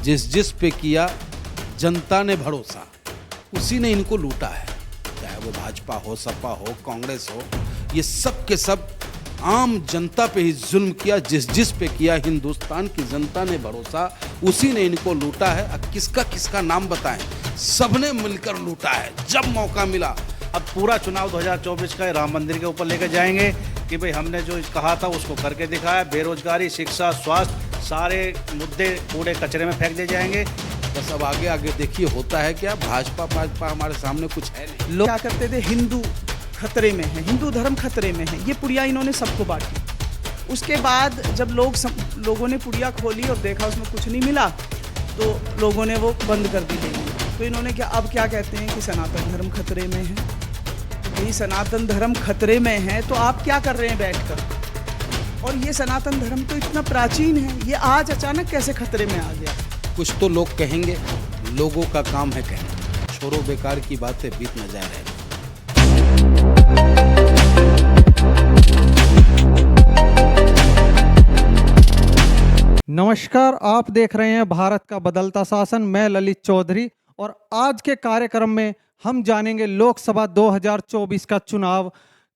जिस जिस पे किया जनता ने भरोसा, उसी ने इनको लूटा है। चाहे वो भाजपा हो, सपा हो, कांग्रेस हो, ये सब के सब आम जनता पे ही जुल्म किया। जिस जिस पे किया हिंदुस्तान की जनता ने भरोसा, उसी ने इनको लूटा है। अब किसका किसका नाम बताएं, सबने मिलकर लूटा है जब मौका मिला। अब पूरा चुनाव 2024 का राम मंदिर के ऊपर लेकर जाएंगे कि भाई हमने जो कहा था उसको करके दिखाया। बेरोजगारी, शिक्षा, स्वास्थ्य, सारे मुद्दे कूड़े कचरे में फेंक दिए जाएंगे। बस अब आगे आगे देखिए होता है क्या। भाजपा हमारे सामने कुछ है नहीं। लोग क्या करते थे, हिंदू खतरे में है, हिंदू धर्म खतरे में है, ये पुड़िया इन्होंने सबको बांटी। उसके बाद जब लोगों ने पुड़िया खोली और देखा उसमें कुछ नहीं मिला, तो लोगों ने वो बंद कर दी गई। तो इन्होंने अब क्या कहते हैं कि सनातन धर्म खतरे में है। यही सनातन धर्म खतरे में है तो आप क्या कर रहे हैं बैठकर? और ये सनातन धर्म तो इतना प्राचीन है, ये आज अचानक कैसे खतरे में आ गया? कुछ तो लोग कहेंगे, लोगों का काम है कहना। छोड़ो बेकार की बातें, बीत न जाए रहे। नमस्कार, आप देख रहे हैं भारत का बदलता शासन। मैं ललित चौधरी और आज के कार्यक्रम में हम जानेंगे लोकसभा 2024 का चुनाव,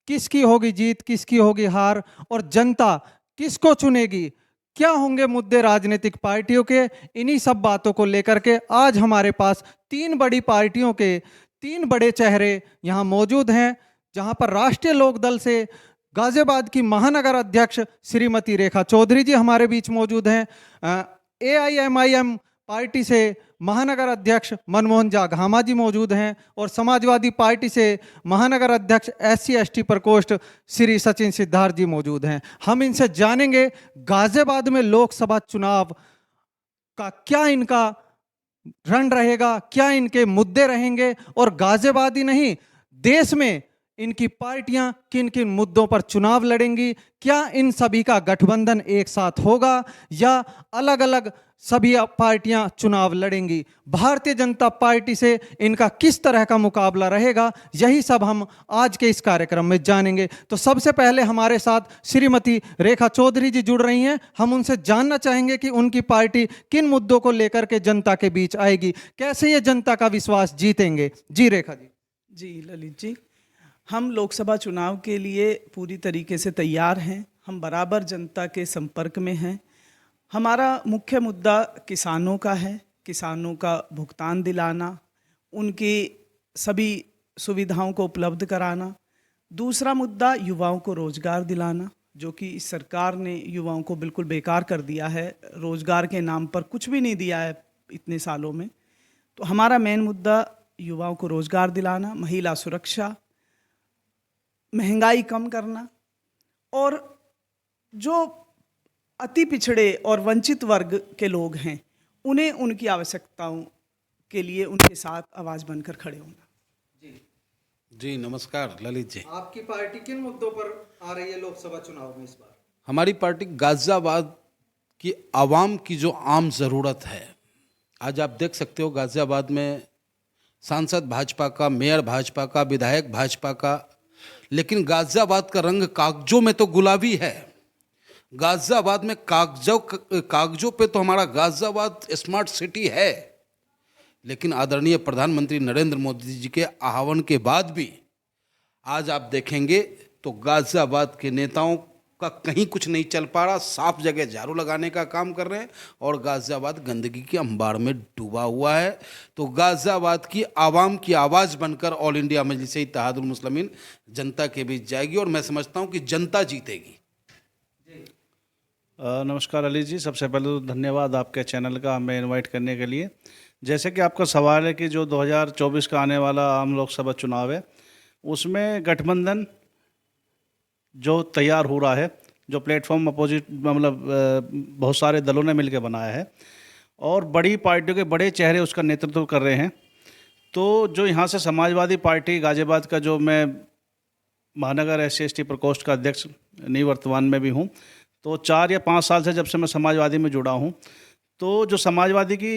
किसकी होगी जीत, किसकी होगी हार और जनता किसको चुनेगी, क्या होंगे मुद्दे राजनीतिक पार्टियों के। इन्हीं सब बातों को लेकर के आज हमारे पास तीन बड़ी पार्टियों के तीन बड़े चेहरे यहाँ मौजूद हैं। जहाँ पर राष्ट्रीय लोकदल से गाजियाबाद की महानगर अध्यक्ष श्रीमती रेखा चौधरी जी हमारे बीच मौजूद हैं। AIMIM पार्टी से महानगर अध्यक्ष मनमोहन जागहामा जी मौजूद हैं और समाजवादी पार्टी से महानगर अध्यक्ष SC/ST प्रकोष्ठ श्री सचिन सिद्धार्थ जी मौजूद हैं। हम इनसे जानेंगे गाजियाबाद में लोकसभा चुनाव का क्या इनका रण रहेगा, क्या इनके मुद्दे रहेंगे और गाजियाबाद ही नहीं देश में इनकी पार्टियां किन किन मुद्दों पर चुनाव लड़ेंगी, क्या इन सभी का गठबंधन एक साथ होगा या अलग अलग सभी पार्टियां चुनाव लड़ेंगी, भारतीय जनता पार्टी से इनका किस तरह का मुकाबला रहेगा, यही सब हम आज के इस कार्यक्रम में जानेंगे। तो सबसे पहले हमारे साथ श्रीमती रेखा चौधरी जी जुड़ रही हैं। हम उनसे जानना चाहेंगे कि उनकी पार्टी किन मुद्दों को लेकर के जनता के बीच आएगी, कैसे ये जनता का विश्वास जीतेंगे। जी रेखा जी। जी ललित जी, हम लोकसभा चुनाव के लिए पूरी तरीके से तैयार हैं। हम बराबर जनता के संपर्क में हैं। हमारा मुख्य मुद्दा किसानों का है, किसानों का भुगतान दिलाना, उनकी सभी सुविधाओं को उपलब्ध कराना। दूसरा मुद्दा युवाओं को रोजगार दिलाना, जो कि इस सरकार ने युवाओं को बिल्कुल बेकार कर दिया है, रोजगार के नाम पर कुछ भी नहीं दिया है इतने सालों में। तो हमारा मेन मुद्दा युवाओं को रोजगार दिलाना, महिला सुरक्षा, महंगाई कम करना और जो अति पिछड़े और वंचित वर्ग के लोग हैं उन्हें उनकी आवश्यकताओं के लिए उनके साथ आवाज़ बनकर खड़े होना। जी नमस्कार ललित जी। आपकी पार्टी किन मुद्दों पर आ रही है लोकसभा चुनाव में इस बार? हमारी पार्टी गाजियाबाद की आवाम की जो आम ज़रूरत है, आज आप देख सकते हो गाजियाबाद में सांसद भाजपा का, मेयर भाजपा का, विधायक भाजपा का, लेकिन गाजियाबाद का रंग कागजों में तो गुलाबी है। गाजियाबाद में कागजों पे तो हमारा गाजियाबाद स्मार्ट सिटी है, लेकिन आदरणीय प्रधानमंत्री नरेंद्र मोदी जी के आह्वान के बाद भी आज आप देखेंगे तो गाजियाबाद के नेताओं का कहीं कुछ नहीं चल पा रहा। साफ जगह झाड़ू लगाने का काम कर रहे हैं और गाजियाबाद गंदगी के अंबार में डूबा हुआ है। तो गाजियाबाद की आवाम की आवाज़ बनकर ऑल इंडिया मजलिस-ए इत्तेहादुल मुस्लिमीन जनता के बीच जाएगी और मैं समझता हूं कि जनता जीतेगी। नमस्कार अली जी, सबसे पहले तो धन्यवाद आपके चैनल का हमें इनवाइट करने के लिए। जैसे कि आपका सवाल है कि जो 2024 का आने वाला आम लोकसभा चुनाव है उसमें गठबंधन जो तैयार हो रहा है, जो प्लेटफॉर्म अपोजिट मतलब बहुत सारे दलों ने मिलकर बनाया है और बड़ी पार्टियों के बड़े चेहरे उसका नेतृत्व कर रहे हैं। तो जो यहाँ से समाजवादी पार्टी गाजियाबाद का, जो मैं महानगर SC/ST प्रकोष्ठ का अध्यक्ष निवर्तमान में भी हूँ, तो 4 या 5 साल से जब से मैं समाजवादी में जुड़ा हूँ, तो जो समाजवादी की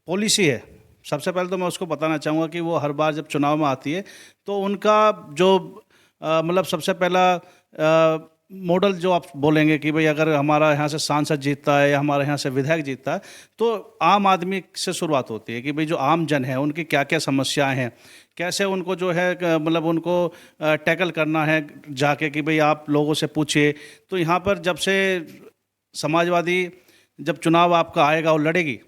पॉलिसी है, सबसे पहले तो मैं उसको बताना चाहूँगा कि वो हर बार जब चुनाव में आती है तो उनका जो मतलब सबसे पहला मॉडल जो आप बोलेंगे कि भाई अगर हमारा यहाँ से सांसद जीतता है या हमारे यहाँ से विधायक जीतता है तो आम आदमी से शुरुआत होती है कि भाई जो आम जन है उनकी क्या क्या समस्याएं हैं, कैसे उनको जो है मतलब उनको टैकल करना है जाके कि भाई आप लोगों से पूछिए। तो यहाँ पर जब से समाजवादी जब चुनाव आपका आएगा और लड़ेगी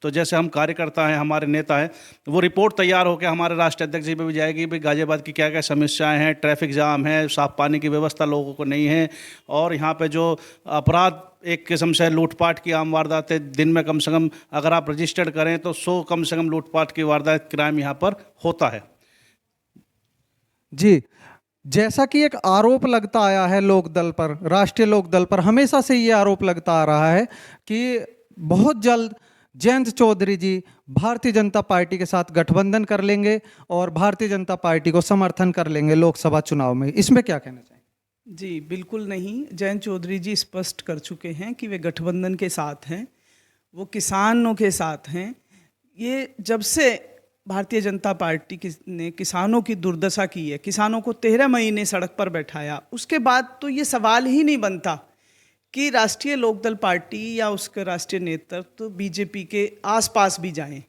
तो जैसे हम कार्यकर्ता हैं, हमारे नेता हैं, वो रिपोर्ट तैयार होकर हमारे राष्ट्रीय अध्यक्ष जी पे भी जाएगी भाई गाजियाबाद की क्या क्या समस्याएं हैं, ट्रैफिक जाम है, साफ पानी की व्यवस्था लोगों को नहीं है, और यहाँ पे जो अपराध एक किस्म से लूटपाट की आम वारदातें दिन में कम से कम अगर आप रजिस्टर्ड करें तो 100 कम से कम लूटपाट की वारदात क्राइम यहाँ पर होता है। जी, जैसा कि एक आरोप लगता आया है लोकदल पर, राष्ट्रीय लोकदल पर हमेशा से ये आरोप लगता आ रहा है कि बहुत जल्द जयंत चौधरी जी भारतीय जनता पार्टी के साथ गठबंधन कर लेंगे और भारतीय जनता पार्टी को समर्थन कर लेंगे लोकसभा चुनाव में। इसमें क्या कहना चाहिए? जी बिल्कुल नहीं, जयंत चौधरी जी स्पष्ट कर चुके हैं कि वे गठबंधन के साथ हैं, वो किसानों के साथ हैं। ये जब से भारतीय जनता पार्टी ने किसानों की दुर्दशा की है, किसानों को 13 महीने सड़क पर बैठाया, उसके बाद तो ये सवाल ही नहीं बनता कि राष्ट्रीय लोकदल पार्टी या उसके राष्ट्रीय नेतृत्व तो बीजेपी के आसपास भी जाएं।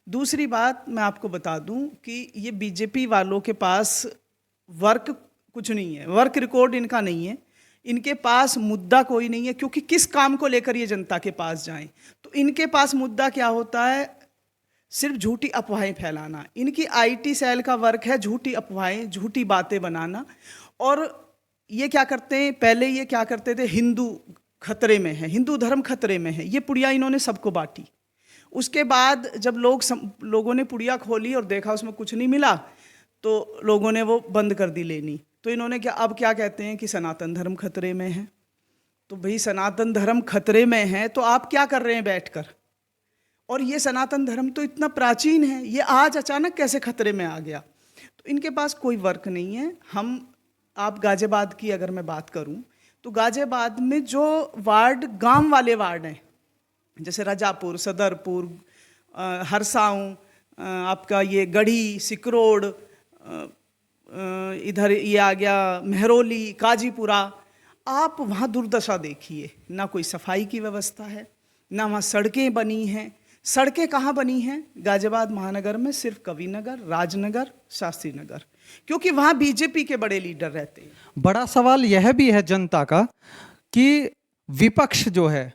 दूसरी बात मैं आपको बता दूं कि ये बीजेपी वालों के पास वर्क कुछ नहीं है, वर्क रिकॉर्ड इनका नहीं है, इनके पास मुद्दा कोई नहीं है, क्योंकि किस काम को लेकर ये जनता के पास जाएं। तो इनके पास मुद्दा क्या होता है? सिर्फ झूठी अफवाहें फैलाना। इनकी आईटी सेल का वर्क है झूठी अफवाहें, झूठी बातें बनाना। और ये क्या करते हैं, पहले ये क्या करते थे, हिंदू खतरे में है, हिंदू धर्म खतरे में है, ये पुड़िया इन्होंने सबको बांटी। उसके बाद जब लोगों ने पुड़िया खोली और देखा उसमें कुछ नहीं मिला तो लोगों ने वो बंद कर दी लेनी। तो इन्होंने अब क्या कहते हैं कि सनातन धर्म खतरे में है। तो भाई सनातन धर्म खतरे में है तो आप क्या कर रहे हैं बैठकर? और ये सनातन धर्म तो इतना प्राचीन है, ये आज अचानक कैसे खतरे में आ गया? तो इनके पास कोई वर्क नहीं है। आप गाजियाबाद की अगर मैं बात करूं तो गाजियाबाद में जो वार्ड, गांव वाले वार्ड हैं, जैसे रजापुर, सदरपुर, हरसाऊं, आपका ये गढ़ी, सिकरोड, इधर ये आ गया मेहरौली, काजीपुरा, आप वहाँ दुर्दशा देखिए। ना कोई सफाई की व्यवस्था है, ना वहाँ सड़कें बनी हैं। सड़कें कहाँ बनी हैं? गाजियाबाद महानगर में सिर्फ कविनगर, राजनगर, शास्त्री नगर, क्योंकि वहाँ बीजेपी के बड़े लीडर रहते हैं। बड़ा सवाल यह भी है जनता का कि विपक्ष जो है,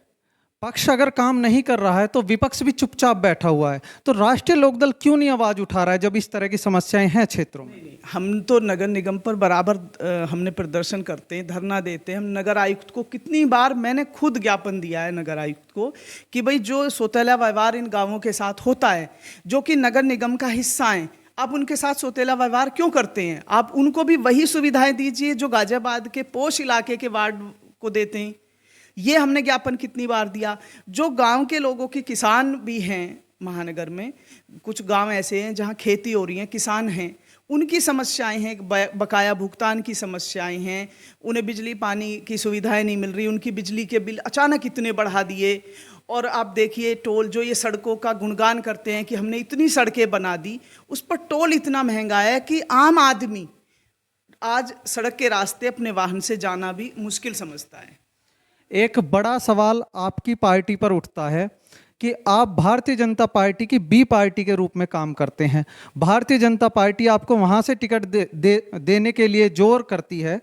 पक्ष अगर काम नहीं कर रहा है तो विपक्ष भी चुपचाप बैठा हुआ है। तो राष्ट्रीय लोकदल क्यों नहीं आवाज उठा रहा है जब इस तरह की समस्याएं हैं क्षेत्रों में? हम तो नगर निगम पर बराबर हमने प्रदर्शन करते हैं, धरना देते हैं। हम नगर आयुक्त को कितनी बार, मैंने खुद ज्ञापन दिया है नगर आयुक्त को कि भाई जो सौतेला व्यवहार इन गाँवों के साथ होता है, जो कि नगर निगम का हिस्सा है, आप उनके साथ सौतेला व्यवहार क्यों करते हैं? आप उनको भी वही सुविधाएं दीजिए जो गाजियाबाद के पोश इलाके के वार्ड को देते हैं। ये हमने ज्ञापन कितनी बार दिया। जो गांव के लोगों के किसान भी हैं महानगर में, कुछ गांव ऐसे हैं जहां खेती हो रही है, किसान हैं, उनकी समस्याएं हैं, बकाया भुगतान की समस्याएं हैं, उन्हें बिजली पानी की सुविधाएं नहीं मिल रही, उनकी बिजली के बिल अचानक इतने बढ़ा दिए। और आप देखिए टोल, जो ये सड़कों का गुणगान करते हैं कि हमने इतनी सड़कें बना दी, उस पर टोल इतना महंगा है कि आम आदमी आज सड़क के रास्ते अपने वाहन से जाना भी मुश्किल समझता है। एक बड़ा सवाल आपकी पार्टी पर उठता है कि आप भारतीय जनता पार्टी की बी पार्टी के रूप में काम करते हैं। भारतीय जनता पार्टी आपको वहां से टिकट देने के लिए जोर करती है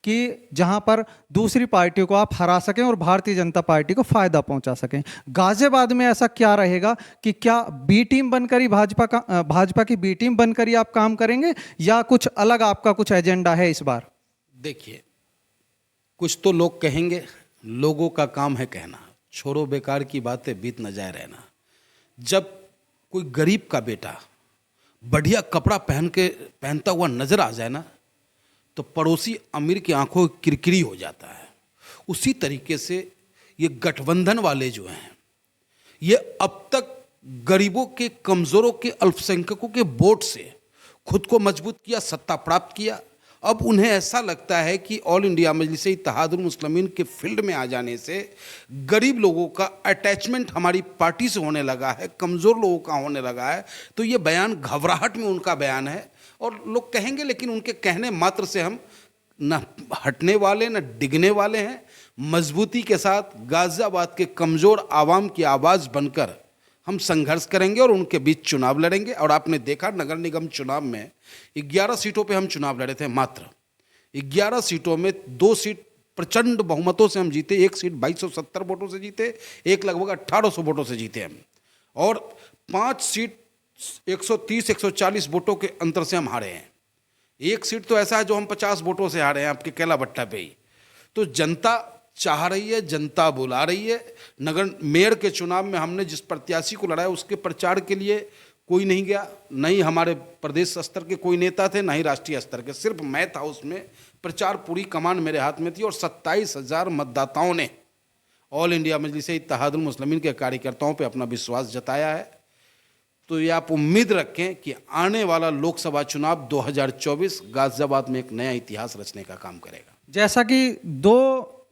कि जहां पर दूसरी पार्टियों को आप हरा सकें और भारतीय जनता पार्टी को फायदा पहुंचा सकें। गाजियाबाद में ऐसा क्या रहेगा कि क्या बी टीम बनकर ही भाजपा की बी टीम बनकर ही आप काम करेंगे या कुछ अलग आपका कुछ एजेंडा है इस बार? देखिए, कुछ तो लोग कहेंगे, लोगों का काम है कहना, छोड़ो बेकार की बातें, बीत न जाए रहना। जब कोई गरीब का बेटा बढ़िया कपड़ा पहनता हुआ नजर आ जाए ना, तो पड़ोसी अमीर की आंखों की किरकिरी हो जाता है। उसी तरीके से ये गठबंधन वाले जो हैं, ये अब तक गरीबों के, कमजोरों के, अल्पसंख्यकों के वोट से खुद को मजबूत किया, सत्ता प्राप्त किया। अब उन्हें ऐसा लगता है कि ऑल इंडिया मजलिस इत्तेहादुल मुस्लिमीन के फील्ड में आ जाने से गरीब लोगों का अटैचमेंट हमारी पार्टी से होने लगा है, कमज़ोर लोगों का होने लगा है। तो ये बयान घबराहट में उनका बयान है और लोग कहेंगे, लेकिन उनके कहने मात्र से हम न हटने वाले न डिगने वाले हैं। मजबूती के साथ गाजियाबाद के कमज़ोर आवाम की आवाज़ बनकर हम संघर्ष करेंगे और उनके बीच चुनाव लड़ेंगे। और आपने देखा नगर निगम चुनाव में 11 सीटों पे हम चुनाव लड़े थे, मात्र 11 सीटों में 2 सीट प्रचंड बहुमतों से हम जीते, 1 सीट 2270 वोटों से जीते, एक लगभग 1800 वोटों से जीते हम, और 5 सीट 130-140 वोटों के अंतर से हम हारे हैं। 1 सीट तो ऐसा है जो हम 50 वोटों से हारे हैं आपके कैला भट्टा पे ही। तो जनता चाह रही है, जनता बुला रही है। नगर मेयर के चुनाव में हमने जिस प्रत्याशी को लड़ाया उसके प्रचार के लिए कोई नहीं गया, नहीं हमारे प्रदेश स्तर के कोई नेता थे, ना ही राष्ट्रीय स्तर के, सिर्फ मैं था उसमें। प्रचार पूरी कमान मेरे हाथ में थी और 27,000 मतदाताओं ने ऑल इंडिया मजलिस इत्तेहादुल मुस्लिमीन के कार्यकर्ताओं पे अपना विश्वास जताया है। तो ये आप उम्मीद रखें कि आने वाला लोकसभा चुनाव 2024 गाजियाबाद में एक नया इतिहास रचने का काम करेगा। जैसा कि 2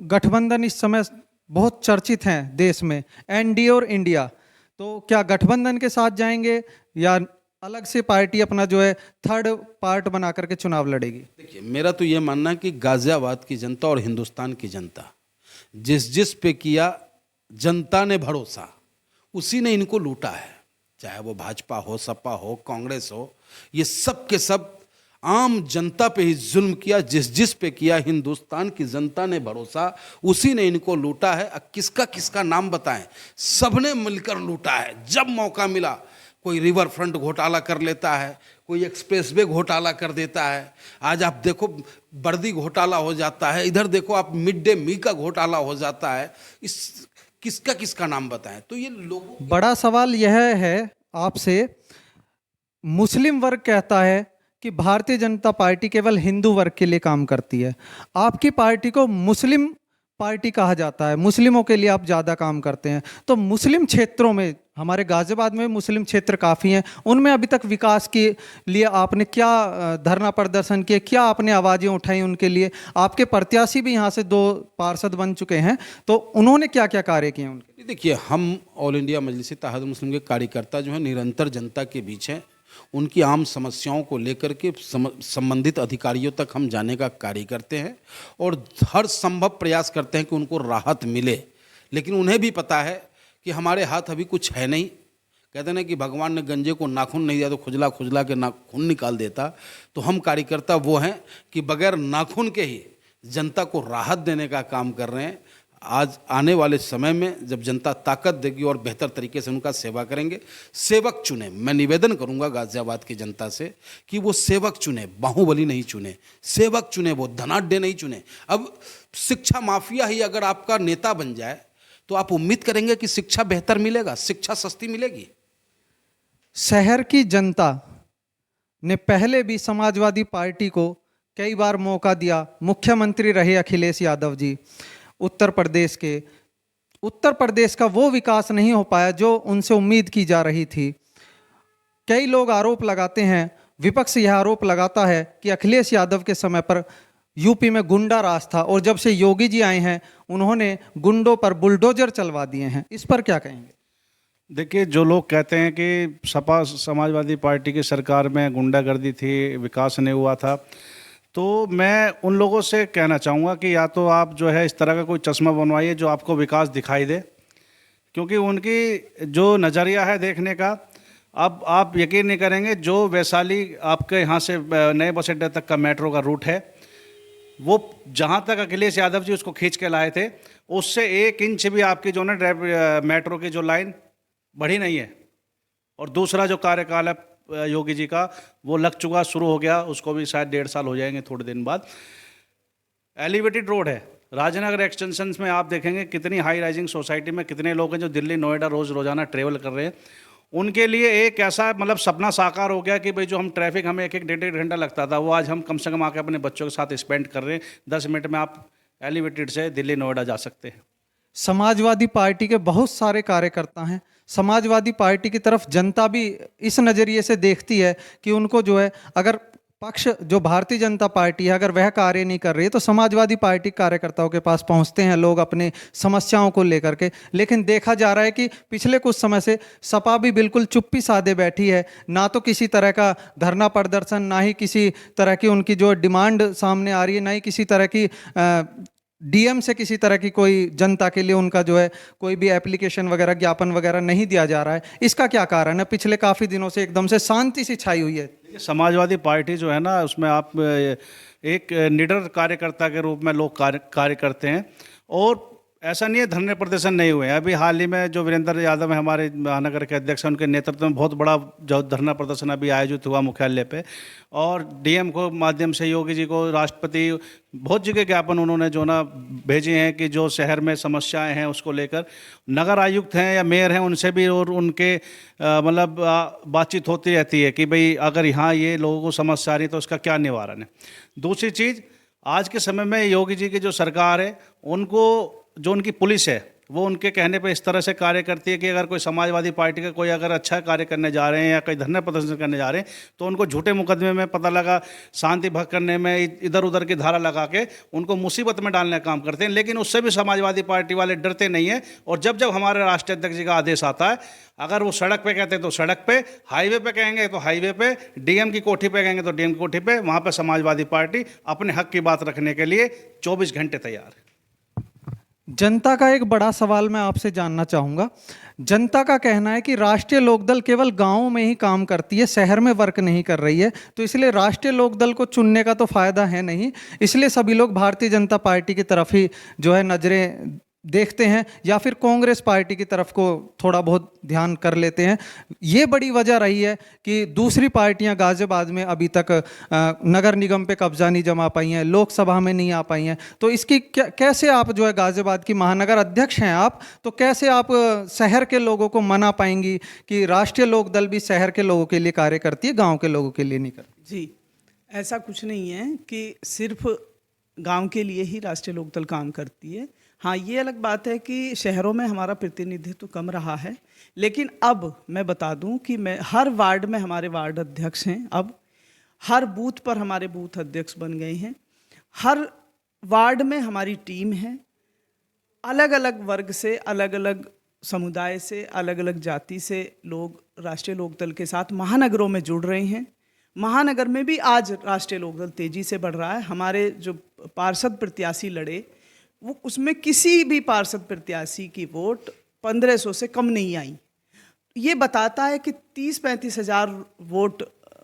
गठबंधन इस समय बहुत चर्चित हैं देश में, एनडीए और इंडिया, तो क्या गठबंधन के साथ जाएंगे या अलग से पार्टी अपना जो है थर्ड पार्ट बना करके चुनाव लड़ेगी? देखिए, मेरा तो ये मानना है कि गाजियाबाद की जनता और हिंदुस्तान की जनता जिस पे किया जनता ने भरोसा, उसी ने इनको लूटा है। चाहे वो भाजपा हो, सपा हो, कांग्रेस हो, ये सब के सब आम जनता पे ही जुल्म किया। जिस पे किया हिंदुस्तान की जनता ने भरोसा, उसी ने इनको लूटा है। अब किसका किसका नाम बताएं, सबने मिलकर लूटा है। जब मौका मिला कोई रिवर फ्रंट घोटाला कर लेता है, कोई एक्सप्रेसवे घोटाला कर देता है, आज आप देखो वर्दी घोटाला हो जाता है, इधर देखो आप मिड डे मील का घोटाला हो जाता है। इस किसका किसका नाम बताएं? तो ये लोगों बड़ा सवाल यह है आपसे, मुस्लिम वर्ग कहता है कि भारतीय जनता पार्टी केवल हिंदू वर्ग के लिए काम करती है। आपकी पार्टी को मुस्लिम पार्टी कहा जाता है, मुस्लिमों के लिए आप ज़्यादा काम करते हैं। तो मुस्लिम क्षेत्रों में, हमारे गाजियाबाद में मुस्लिम क्षेत्र काफ़ी हैं, उनमें अभी तक विकास के लिए आपने क्या धरना प्रदर्शन किए, क्या आपने आवाज़ें उठाई उनके लिए? आपके प्रत्याशी भी यहाँ से 2 पार्षद बन चुके हैं, तो उन्होंने क्या क्या कार्य किए उनके? देखिए, हम ऑल इंडिया मजलिस इत्तेहादुल मुस्लिमीन के कार्यकर्ता जो हैं निरंतर जनता के बीच हैं। उनकी आम समस्याओं को लेकर के संबंधित अधिकारियों तक हम जाने का कार्य करते हैं और हर संभव प्रयास करते हैं कि उनको राहत मिले। लेकिन उन्हें भी पता है कि हमारे हाथ अभी कुछ है नहीं। कहते हैं कि भगवान ने गंजे को नाखून नहीं दिया तो खुजला खुजला के नाखून निकाल देता। तो हम कार्यकर्ता वो हैं कि बगैर नाखून के ही जनता को राहत देने का काम कर रहे हैं। आज आने वाले समय में जब जनता ताकत देगी और बेहतर तरीके से उनका सेवा करेंगे। सेवक चुने, मैं निवेदन करूंगा गाजियाबाद की जनता से कि वो सेवक चुने, बाहुबली नहीं चुने, सेवक चुने, वो धनाढ्य नहीं चुने। अब शिक्षा माफिया ही अगर आपका नेता बन जाए तो आप उम्मीद करेंगे कि शिक्षा बेहतर मिलेगा, शिक्षा सस्ती मिलेगी। शहर की जनता ने पहले भी समाजवादी पार्टी को कई बार मौका दिया। मुख्यमंत्री रहे अखिलेश यादव जी उत्तर प्रदेश का वो विकास नहीं हो पाया जो उनसे उम्मीद की जा रही थी। कई लोग आरोप लगाते हैं, विपक्ष यह आरोप लगाता है कि अखिलेश यादव के समय पर यूपी में गुंडा राज था और जब से योगी जी आए हैं उन्होंने गुंडों पर बुलडोजर चलवा दिए हैं। इस पर क्या कहेंगे? देखिए, जो लोग कहते हैं कि सपा समाजवादी पार्टी की सरकार में गुंडागर्दी थी, विकास नहीं हुआ था, तो मैं उन लोगों से कहना चाहूँगा कि या तो आप जो है इस तरह का कोई चश्मा बनवाइए जो आपको विकास दिखाई दे, क्योंकि उनकी जो नज़रिया है देखने का, अब आप यकीन नहीं करेंगे, जो वैशाली आपके यहाँ से नए बस अड्डे तक का मेट्रो का रूट है, वो जहाँ तक अखिलेश यादव जी उसको खींच के लाए थे, उससे 1 इंच भी आपकी जो ना मेट्रो की जो लाइन बढ़ी नहीं है। और दूसरा जो कार्यकाल है योगी जी का, वो लग चुका, शुरू हो गया, उसको भी शायद 1.5 साल हो जाएंगे थोड़े दिन बाद। एलिवेटेड रोड है राजनगर एक्सटेंशन में, आप देखेंगे कितनी हाई राइजिंग सोसाइटी में कितने लोग हैं जो दिल्ली नोएडा रोज़ाना ट्रेवल कर रहे हैं। उनके लिए एक ऐसा मतलब सपना साकार हो गया कि भाई जो हम ट्रैफिक हमें 1-1 घंटा लगता था, वो आज हम कम से कम आके अपने बच्चों के साथ स्पेंड कर रहे हैं। 10 मिनट में आप एलिवेटेड से दिल्ली नोएडा जा सकते हैं। समाजवादी पार्टी के बहुत सारे कार्यकर्ता हैं। समाजवादी पार्टी की तरफ जनता भी इस नज़रिए से देखती है कि उनको जो है अगर पक्ष जो भारतीय जनता पार्टी है अगर वह कार्य नहीं कर रही है तो समाजवादी पार्टी कार्यकर्ताओं के पास पहुंचते हैं लोग अपने समस्याओं को लेकर के। लेकिन देखा जा रहा है कि पिछले कुछ समय से सपा भी बिल्कुल चुप्पी साधे बैठी है, ना तो किसी तरह का धरना प्रदर्शन, ना ही किसी तरह की उनकी जो डिमांड सामने आ रही है, ना ही किसी तरह की डीएम से किसी तरह की कोई जनता के लिए उनका जो है कोई भी एप्लीकेशन वगैरह, ज्ञापन वगैरह नहीं दिया जा रहा है। इसका क्या कारण है? पिछले काफ़ी दिनों से एकदम से शांति सी छाई हुई है। देखिए, समाजवादी पार्टी जो है ना, उसमें आप एक निडर कार्यकर्ता के रूप में लोग कार्य करते हैं, और ऐसा नहीं है धरने प्रदर्शन नहीं हुए हैं। अभी हाल ही में जो वीरेंद्र यादव है हमारे महानगर के अध्यक्ष हैं, उनके नेतृत्व में बहुत बड़ा जो धरना प्रदर्शन अभी आयोजित हुआ मुख्यालय पे, और डीएम को माध्यम से योगी जी को, राष्ट्रपति, बहुत जगह ज्ञापन उन्होंने जो ना भेजे हैं कि जो शहर में समस्याएं हैं उसको लेकर। नगर आयुक्त हैं या मेयर हैं, उनसे भी और उनके मतलब बातचीत होती रहती है कि भाई अगर यहाँ ये लोगों को समस्या आ रही है तो उसका क्या निवारण है। दूसरी चीज़, आज के समय में योगी जी की जो सरकार है, उनको जो उनकी पुलिस है वो उनके कहने पे इस तरह से कार्य करती है कि अगर कोई समाजवादी पार्टी का कोई अगर अच्छा कार्य करने जा रहे हैं या कोई धरना प्रदर्शन करने जा रहे हैं तो उनको झूठे मुकदमे में, पता लगा शांति भंग करने में, इधर उधर की धारा लगा के उनको मुसीबत में डालने का काम करते हैं। लेकिन उससे भी समाजवादी पार्टी वाले डरते नहीं हैं, और जब जब हमारे राष्ट्रीय अध्यक्ष जी का आदेश आता है, अगर वो सड़क पे कहते हैं तो सड़क पे, हाईवे पे कहेंगे तो हाईवे पे, डीएम की कोठी पे कहेंगे तो डीएम की कोठी पे, वहाँ पर समाजवादी पार्टी अपने हक की बात रखने के लिए 24 घंटे तैयार है। जनता का एक बड़ा सवाल मैं आपसे जानना चाहूँगा। जनता का कहना है कि राष्ट्रीय लोकदल केवल गांवों में ही काम करती है, शहर में वर्क नहीं कर रही है, तो इसलिए राष्ट्रीय लोकदल को चुनने का तो फायदा है नहीं, इसलिए सभी लोग भारतीय जनता पार्टी की तरफ ही जो है नज़रें देखते हैं, या फिर कांग्रेस पार्टी की तरफ को थोड़ा बहुत ध्यान कर लेते हैं। ये बड़ी वजह रही है कि दूसरी पार्टियां गाजियाबाद में अभी तक नगर निगम पे कब्जा नहीं जमा पाई हैं, लोकसभा में नहीं आ पाई हैं। तो इसकी कैसे आप जो है गाजियाबाद की महानगर अध्यक्ष हैं आप, तो कैसे आप शहर के लोगों को मना पाएंगी कि राष्ट्रीय लोकदल भी शहर के लोगों के लिए कार्य करती है, गाँव के लोगों के लिए नहीं करती? जी, ऐसा कुछ नहीं है कि सिर्फ गांव के लिए ही राष्ट्रीय लोकदल काम करती है। हाँ, ये अलग बात है कि शहरों में हमारा प्रतिनिधित्व कम रहा है, लेकिन अब मैं बता दूं कि मैं हर वार्ड में हमारे वार्ड अध्यक्ष हैं, अब हर बूथ पर हमारे बूथ अध्यक्ष बन गए हैं, हर वार्ड में हमारी टीम है, अलग अलग वर्ग से, अलग अलग समुदाय से, अलग अलग जाति से लोग राष्ट्रीय लोकदल के साथ महानगरों में जुड़ रहे हैं। महानगर में भी आज राष्ट्रीय लोकदल तेजी से बढ़ रहा है। हमारे जो पार्षद प्रत्याशी लड़े, वो उसमें किसी भी पार्षद प्रत्याशी की वोट 1500 से कम नहीं आई। ये बताता है कि 30-35 हज़ार वोट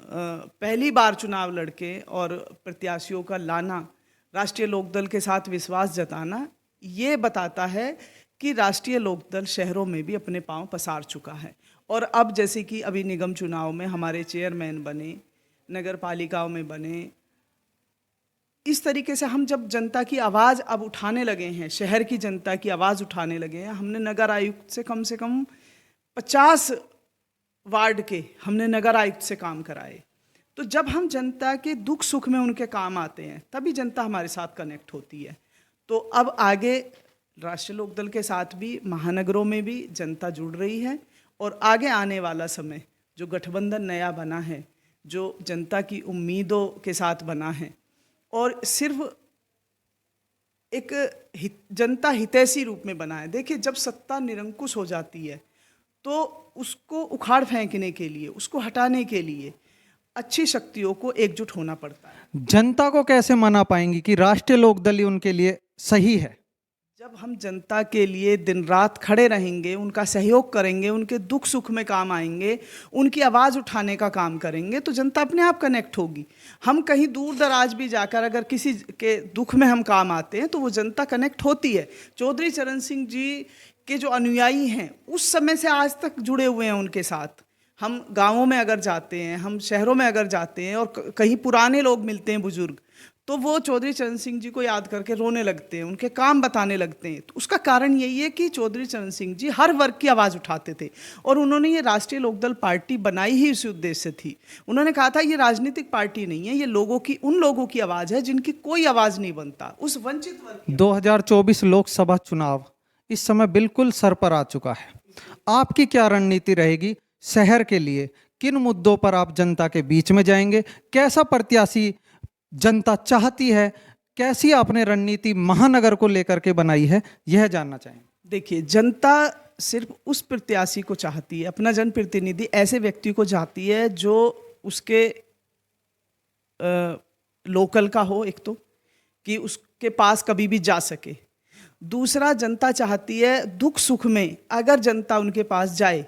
पहली बार चुनाव लड़के और प्रत्याशियों का लाना, राष्ट्रीय लोकदल के साथ विश्वास जताना, ये बताता है कि राष्ट्रीय लोकदल शहरों में भी अपने पांव पसार चुका है। और अब जैसे कि अभी निगम चुनाव में हमारे चेयरमैन बने, नगर पालिकाओं में बने, इस तरीके से हम जब जनता की आवाज़ अब उठाने लगे हैं, शहर की जनता की आवाज़ उठाने लगे हैं। हमने नगर आयुक्त से कम 50 वार्ड के हमने नगर आयुक्त से काम कराए। तो जब हम जनता के दुख सुख में उनके काम आते हैं, तभी जनता हमारे साथ कनेक्ट होती है। तो अब आगे राष्ट्रीय लोकदल के साथ भी महानगरों में भी जनता जुड़ रही है, और आगे आने वाला समय जो गठबंधन नया बना है, जो जनता की उम्मीदों के साथ बना है, और सिर्फ एक जनता हितैषी रूप में बना है। देखिए, जब सत्ता निरंकुश हो जाती है तो उसको उखाड़ फेंकने के लिए, उसको हटाने के लिए अच्छी शक्तियों को एकजुट होना पड़ता है। जनता को कैसे मना पाएंगी कि राष्ट्रीय लोकदल ही उनके लिए सही है? जब हम जनता के लिए दिन रात खड़े रहेंगे, उनका सहयोग करेंगे, उनके दुख सुख में काम आएंगे, उनकी आवाज़ उठाने का काम करेंगे, तो जनता अपने आप कनेक्ट होगी। हम कहीं दूर दराज भी जाकर अगर किसी के दुख में हम काम आते हैं तो वो जनता कनेक्ट होती है। चौधरी चरण सिंह जी के जो अनुयायी हैं, उस समय से आज तक जुड़े हुए हैं उनके साथ। हम गाँवों में अगर जाते हैं, हम शहरों में अगर जाते हैं और कहीं पुराने लोग मिलते हैं, बुजुर्ग, तो वो चौधरी चरण सिंह जी को याद करके रोने लगते हैं, उनके काम बताने लगते हैं। तो उसका कारण यही है कि चौधरी चरण सिंह जी हर वर्ग की आवाज़ उठाते थे, और उन्होंने ये राष्ट्रीय लोकदल पार्टी बनाई ही इसी उद्देश्य से थी। उन्होंने कहा था ये राजनीतिक पार्टी नहीं है, ये लोगों की, उन लोगों की आवाज़ है जिनकी कोई आवाज़ नहीं बनता, उस वंचित वर्ग। 2024 लोकसभा चुनाव इस समय बिल्कुल सर पर आ चुका है। आपकी क्या रणनीति रहेगी शहर के लिए? किन मुद्दों पर आप जनता के बीच में जाएंगे, कैसा प्रत्याशी जनता चाहती है, कैसी आपने रणनीति महानगर को लेकर के बनाई है, यह जानना चाहेंगे। देखिए, जनता सिर्फ उस प्रत्याशी को चाहती है, अपना जनप्रतिनिधि ऐसे व्यक्ति को चाहती है जो उसके लोकल का हो, एक तो कि उसके पास कभी भी जा सके। दूसरा, जनता चाहती है दुख सुख में अगर जनता उनके पास जाए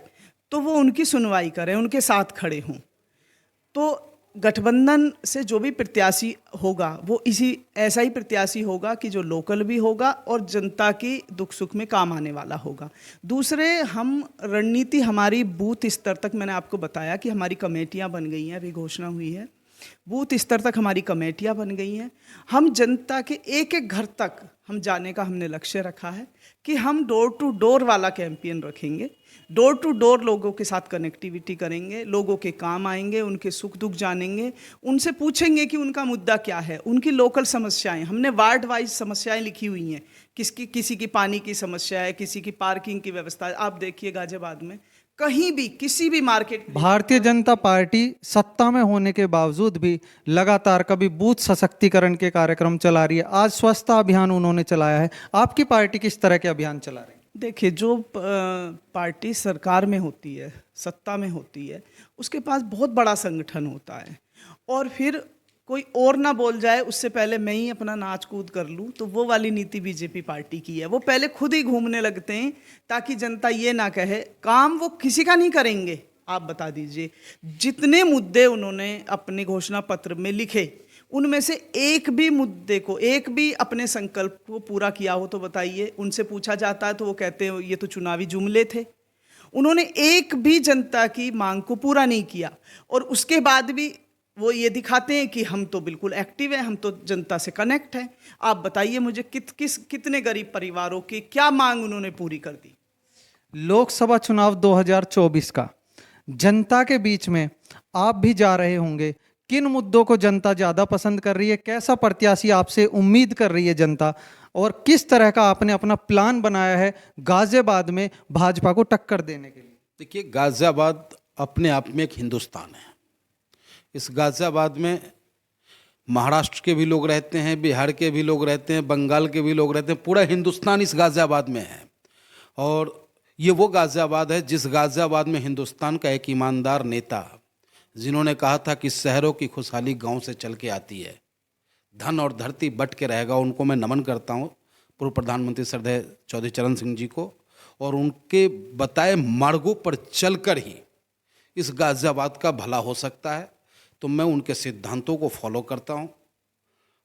तो वो उनकी सुनवाई करें, उनके साथ खड़े हों। तो गठबंधन से जो भी प्रत्याशी होगा वो ऐसा ही प्रत्याशी होगा कि जो लोकल भी होगा और जनता की दुख सुख में काम आने वाला होगा। दूसरे, हम रणनीति हमारी बूथ स्तर तक, मैंने आपको बताया कि हमारी कमेटियां बन गई हैं, अभी घोषणा हुई है, बूथ स्तर तक हमारी कमेटियां बन गई हैं। हम जनता के एक एक घर तक हम जाने का हमने लक्ष्य रखा है कि हम डोर टू डोर वाला कैंपेन रखेंगे। डोर टू डोर लोगों के साथ कनेक्टिविटी करेंगे, लोगों के काम आएंगे, उनके सुख दुख जानेंगे, उनसे पूछेंगे कि उनका मुद्दा क्या है, उनकी लोकल समस्याएं। हमने वार्ड वाइज समस्याएं लिखी हुई हैं, किसी की पानी की समस्या है, किसी की पार्किंग की व्यवस्था है। आप देखिए गाजियाबाद में कहीं भी किसी भी मार्केट, भारतीय जनता पार्टी सत्ता में होने के बावजूद भी लगातार कभी बूथ सशक्तिकरण के कार्यक्रम चला रही है। आज स्वच्छता अभियान उन्होंने चलाया है। आपकी पार्टी किस तरह के अभियान चला रही है? देखिए, जो पार्टी सरकार में होती है, सत्ता में होती है, उसके पास बहुत बड़ा संगठन होता है और फिर कोई और ना बोल जाए उससे पहले मैं ही अपना नाच कूद कर लूँ, तो वो वाली नीति बीजेपी पार्टी की है। वो पहले खुद ही घूमने लगते हैं ताकि जनता ये ना कहे। काम वो किसी का नहीं करेंगे। आप बता दीजिए, जितने मुद्दे उन्होंने अपने घोषणा पत्र में लिखे उनमें से एक भी मुद्दे को, एक भी अपने संकल्प को पूरा किया हो तो बताइए। उनसे पूछा जाता है तो वो कहते हैं ये तो चुनावी जुमले थे। उन्होंने एक भी जनता की मांग को पूरा नहीं किया और उसके बाद भी वो ये दिखाते हैं कि हम तो बिल्कुल एक्टिव हैं, हम तो जनता से कनेक्ट हैं। आप बताइए मुझे कितने गरीब परिवारों की क्या मांग उन्होंने पूरी कर दी। लोकसभा चुनाव 2024 का जनता के बीच में आप भी जा रहे होंगे। किन मुद्दों को जनता ज़्यादा पसंद कर रही है, कैसा प्रत्याशी आपसे उम्मीद कर रही है जनता, और किस तरह का आपने अपना प्लान बनाया है गाजियाबाद में भाजपा को टक्कर देने के लिए? देखिए, गाजियाबाद अपने आप में एक हिंदुस्तान है। इस गाजियाबाद में महाराष्ट्र के भी लोग रहते हैं, बिहार के भी लोग रहते हैं, बंगाल के भी लोग रहते हैं। पूरा हिंदुस्तान इस गाजियाबाद में है और ये वो गाजियाबाद है जिस गाजियाबाद में हिंदुस्तान का एक ईमानदार नेता, जिन्होंने कहा था कि शहरों की खुशहाली गांव से चल के आती है, धन और धरती बट के रहेगा, उनको मैं नमन करता हूं, पूर्व प्रधानमंत्री श्रद्धेय चौधरी चरण सिंह जी को। और उनके बताए मार्गों पर चलकर ही इस गाजियाबाद का भला हो सकता है। तो मैं उनके सिद्धांतों को फॉलो करता हूं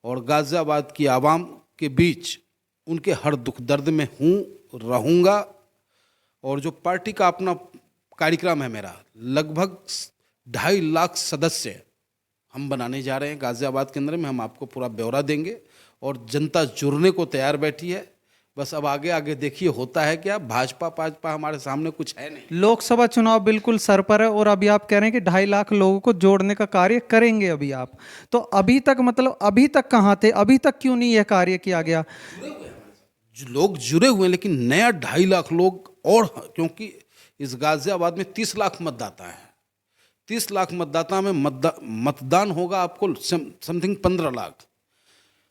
और गाजियाबाद की आवाम के बीच उनके हर दुख दर्द में हूँ, रहूँगा। और जो पार्टी का अपना कार्यक्रम है मेरा, लगभग 2.5 लाख सदस्य हम बनाने जा रहे हैं गाजियाबाद के अंदर में। हम आपको पूरा ब्यौरा देंगे और जनता जुड़ने को तैयार बैठी है। बस अब आगे आगे देखिए होता है क्या। भाजपा हमारे सामने कुछ है नहीं। लोकसभा चुनाव बिल्कुल सर पर है और अभी आप कह रहे हैं कि 2.5 लाख लोगों को जोड़ने का कार्य करेंगे अभी आप। तो अभी तक मतलब अभी तक कहाँ थे, अभी तक क्यों नहीं यह कार्य किया गया? लोग जुड़े हुए हैं लेकिन नया 2.5 लाख लोग और, क्योंकि इस गाजियाबाद में 30 लाख मतदाता है। 30 लाख मतदाता में मतदान होगा आपको समथिंग 15 लाख।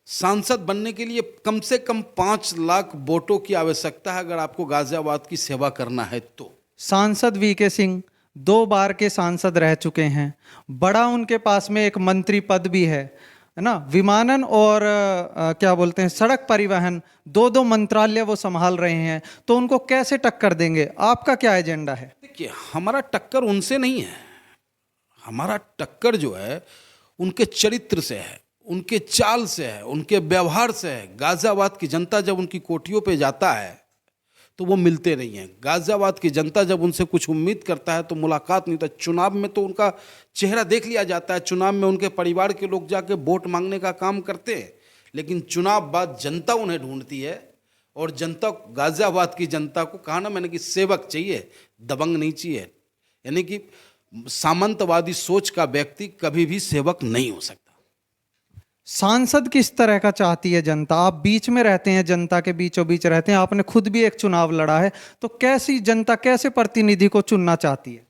सांसद बनने के लिए कम से कम 5 लाख वोटों की आवश्यकता है अगर आपको गाजियाबाद की सेवा करना है तो। सांसद वीके सिंह 2 बार के सांसद रह चुके हैं। बड़ा उनके पास में एक मंत्री पद भी है ना। विमानन और क्या बोलते हैं, सड़क परिवहन, 2 मंत्रालय वो संभाल रहे हैं। तो उनको कैसे टक्कर देंगे? आपका क्या एजेंडा है? देखिए, हमारा टक्कर उनसे नहीं है। हमारा टक्कर जो है उनके चरित्र से है, उनके चाल से है, उनके व्यवहार से है। गाजियाबाद की जनता जब उनकी कोठियों पे जाता है तो वो मिलते नहीं हैं। गाजियाबाद की जनता जब उनसे कुछ उम्मीद करता है तो मुलाकात नहीं होता। चुनाव में तो उनका चेहरा देख लिया जाता है, चुनाव में उनके परिवार के लोग जाके वोट मांगने का काम करते हैं, लेकिन चुनाव बाद जनता उन्हें ढूंढती है। और जनता, गाजियाबाद की जनता को कहा ना मैंने कि सेवक चाहिए, दबंग नहीं चाहिए। यानी कि सामंतवादी सोच का व्यक्ति कभी भी सेवक नहीं हो सकता। सांसद किस तरह का चाहती है जनता? आप बीच में रहते हैं, जनता के बीचों बीच रहते हैं, आपने खुद भी एक चुनाव लड़ा है, तो कैसी जनता, कैसे प्रतिनिधि को चुनना चाहती है?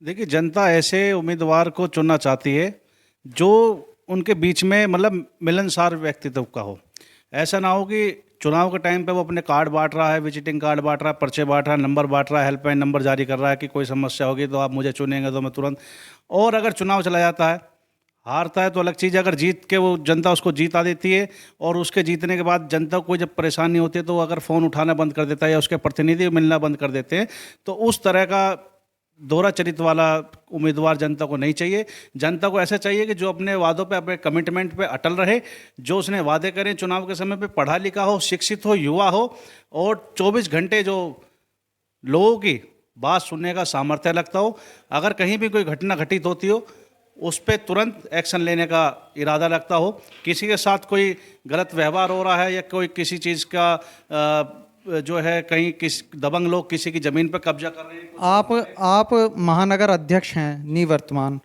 देखिए, जनता ऐसे उम्मीदवार को चुनना चाहती है जो उनके बीच में मतलब मिलनसार व्यक्तित्व का हो। ऐसा ना हो कि चुनाव के टाइम पे वो अपने कार्ड बांट रहा है, विजिटिंग कार्ड बांट रहा है, पर्चे बांट रहा है, नंबर बांट रहा है, हेल्पलाइन नंबर जारी कर रहा है कि कोई समस्या होगी तो आप मुझे चुनेंगे तो मैं तुरंत। और अगर चुनाव चला जाता है, हारता है तो अलग चीज़ है, अगर जीत के वो जनता उसको जीता देती है और उसके जीतने के बाद जनता को जब परेशानी होती है तो वो अगर फ़ोन उठाना बंद कर देता है या उसके प्रतिनिधि मिलना बंद कर देते हैं, तो उस तरह का दोहरा चरित्र वाला उम्मीदवार जनता को नहीं चाहिए। जनता को ऐसा चाहिए कि जो अपने वादों पे, अपने कमिटमेंट पे अटल रहे, जो उसने वादे करें चुनाव के समय पे, पढ़ा लिखा हो, शिक्षित हो, युवा हो और 24 घंटे जो लोगों की बात सुनने का सामर्थ्य लगता हो। अगर कहीं भी कोई घटना घटित होती हो उस पर तुरंत एक्शन लेने का इरादा रखता हो। किसी के साथ कोई गलत व्यवहार हो रहा है या कोई किसी चीज़ का जो है कहीं किस दबंग लोग किसी की ज़मीन पर कब्जा कर रहे हैं। आप महानगर अध्यक्ष हैं निवर्तमान,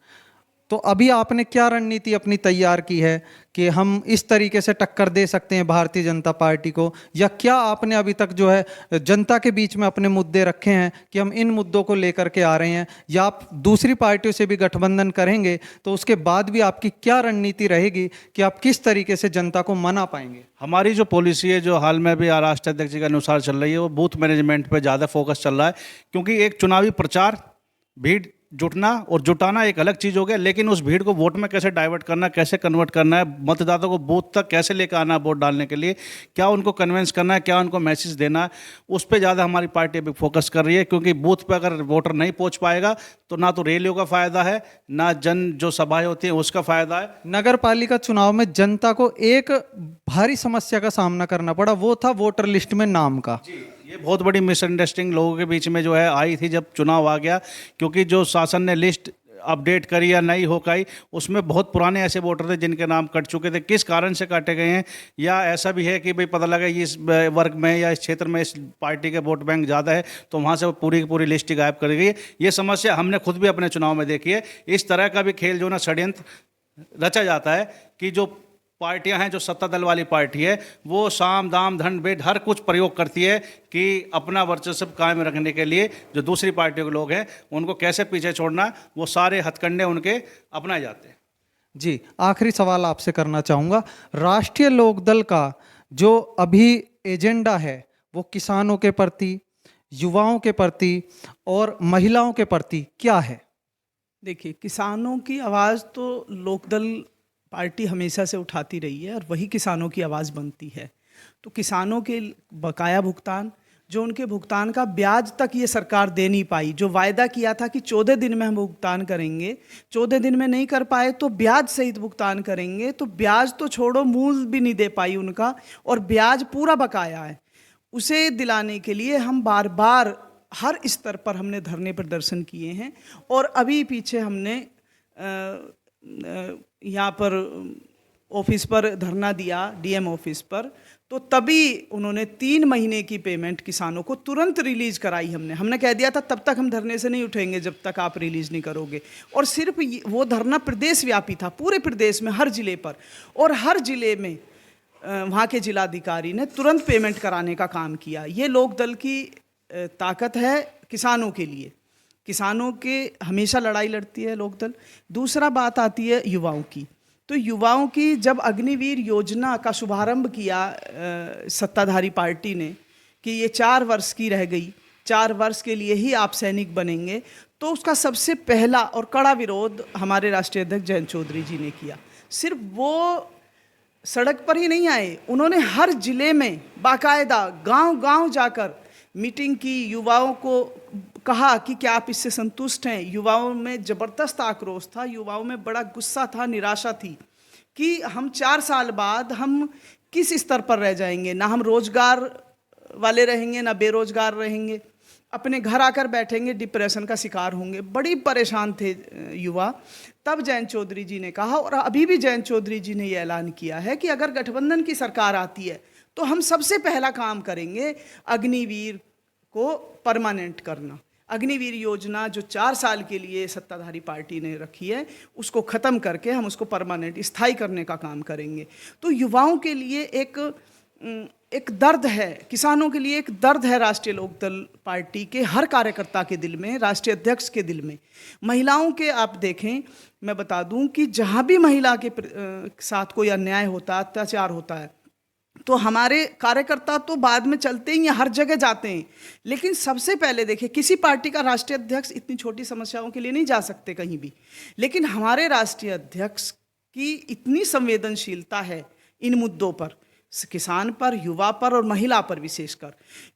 तो अभी आपने क्या रणनीति अपनी तैयार की है कि हम इस तरीके से टक्कर दे सकते हैं भारतीय जनता पार्टी को, या क्या आपने अभी तक जो है जनता के बीच में अपने मुद्दे रखे हैं कि हम इन मुद्दों को लेकर के आ रहे हैं, या आप दूसरी पार्टियों से भी गठबंधन करेंगे तो उसके बाद भी आपकी क्या रणनीति रहेगी कि आप किस तरीके से जनता को मना पाएंगे? हमारी जो पॉलिसी है, जो हाल में भी राष्ट्रीय अध्यक्ष जी के अनुसार चल रही है, वो बूथ मैनेजमेंट पे ज़्यादा फोकस चल रहा है। क्योंकि एक चुनावी प्रचार, भीड़ जुटना और जुटाना एक अलग चीज़ हो गया, लेकिन उस भीड़ को वोट में कैसे डाइवर्ट करना, कैसे कन्वर्ट करना है, मतदाता को बूथ तक कैसे लेकर आना है वोट डालने के लिए, क्या उनको कन्विंस करना है, क्या उनको मैसेज देना है, उस पर ज़्यादा हमारी पार्टी अभी फोकस कर रही है। क्योंकि बूथ पे अगर वोटर नहीं पहुंच पाएगा तो ना तो रैलियों का फ़ायदा है, ना जन जो सभाएं होती हैं उसका फ़ायदा है। नगर पालिका चुनाव में जनता को एक भारी समस्या का सामना करना पड़ा, वो था वोटर लिस्ट में नाम का। ये बहुत बड़ी मिसअंडरस्टैंडिंग लोगों के बीच में जो है आई थी जब चुनाव आ गया। क्योंकि जो शासन ने लिस्ट अपडेट करी या नहीं हो पाई, उसमें बहुत पुराने ऐसे वोटर थे जिनके नाम कट चुके थे। किस कारण से काटे गए हैं, या ऐसा भी है कि भाई पता लगा इस वर्ग में या इस क्षेत्र में इस पार्टी के वोट बैंक ज़्यादा है तो वहाँ से पूरी की पूरी लिस्ट ही गायब कर गई है। ये समस्या हमने खुद भी अपने चुनाव में देखी है। इस तरह का भी खेल जो ना षड्यंत्र रचा जाता है कि जो पार्टियां हैं, जो सत्ता दल वाली पार्टी है, वो साम दाम दंड भेद हर कुछ प्रयोग करती है कि अपना वर्चस्व कायम रखने के लिए जो दूसरी पार्टियों के लोग हैं उनको कैसे पीछे छोड़ना, वो सारे हथकंडे उनके अपनाए जाते हैं। जी, आखिरी सवाल आपसे करना चाहूँगा, राष्ट्रीय लोकदल का जो अभी एजेंडा है वो किसानों के प्रति, युवाओं के प्रति और महिलाओं के प्रति क्या है? देखिए, किसानों की आवाज़ तो लोकदल पार्टी हमेशा से उठाती रही है और वही किसानों की आवाज़ बनती है। तो किसानों के बकाया भुगतान, जो उनके भुगतान का ब्याज तक ये सरकार दे नहीं पाई, जो वायदा किया था कि 14 दिन में हम भुगतान करेंगे, 14 दिन में नहीं कर पाए तो ब्याज सहित भुगतान करेंगे, तो ब्याज तो छोड़ो, मूल भी नहीं दे पाई उनका, और ब्याज पूरा बकाया है। उसे दिलाने के लिए हम बार बार हर स्तर पर हमने धरने प्रदर्शन किए हैं। और अभी पीछे हमने यहाँ पर ऑफिस पर धरना दिया, डीएम ऑफिस पर, तो तभी उन्होंने 3 महीने की पेमेंट किसानों को तुरंत रिलीज कराई। हमने कह दिया था तब तक हम धरने से नहीं उठेंगे जब तक आप रिलीज नहीं करोगे। और सिर्फ वो धरना प्रदेश व्यापी था, पूरे प्रदेश में हर जिले पर, और हर जिले में वहाँ के जिलाधिकारी ने तुरंत पेमेंट कराने का काम किया। ये लोकदल की ताकत है किसानों के लिए। किसानों के हमेशा लड़ाई लड़ती है लोकदल। दूसरा बात आती है युवाओं की। तो युवाओं की जब अग्निवीर योजना का शुभारंभ किया सत्ताधारी पार्टी ने कि ये 4 वर्ष की रह गई, 4 वर्ष के लिए ही आप सैनिक बनेंगे, तो उसका सबसे पहला और कड़ा विरोध हमारे राष्ट्रीय अध्यक्ष जयंत चौधरी जी ने किया। सिर्फ वो सड़क पर ही नहीं आए, उन्होंने हर जिले में बाकायदा गांव-गांव जाकर मीटिंग की, युवाओं को कहा कि क्या आप इससे संतुष्ट हैं। युवाओं में ज़बरदस्त आक्रोश था, युवाओं में बड़ा गुस्सा था, निराशा थी कि हम 4 साल बाद हम किस स्तर पर रह जाएंगे, ना हम रोजगार वाले रहेंगे ना बेरोजगार रहेंगे, अपने घर आकर बैठेंगे, डिप्रेशन का शिकार होंगे। बड़ी परेशान थे युवा। तब जयंत चौधरी जी ने कहा, और अभी भी जयंत चौधरी जी ने ये ऐलान किया है कि अगर गठबंधन की सरकार आती है तो हम सबसे पहला काम करेंगे अग्निवीर को परमानेंट करना। अग्निवीर योजना जो 4 साल के लिए सत्ताधारी पार्टी ने रखी है, उसको ख़त्म करके हम उसको परमानेंट स्थायी करने का काम करेंगे। तो युवाओं के लिए एक दर्द है, किसानों के लिए एक दर्द है राष्ट्रीय लोकदल पार्टी के हर कार्यकर्ता के दिल में, राष्ट्रीय अध्यक्ष के दिल में। महिलाओं के आप देखें, मैं बता दूं कि जहां भी महिला के साथ कोई अन्याय होता है, अत्याचार होता है, तो हमारे कार्यकर्ता तो बाद में चलते ही हैं, हर जगह जाते हैं। लेकिन सबसे पहले देखिए, किसी पार्टी का राष्ट्रीय अध्यक्ष इतनी छोटी समस्याओं के लिए नहीं जा सकते कहीं भी, लेकिन हमारे राष्ट्रीय अध्यक्ष की इतनी संवेदनशीलता है इन मुद्दों पर, किसान पर, युवा पर और महिला पर विशेषकर,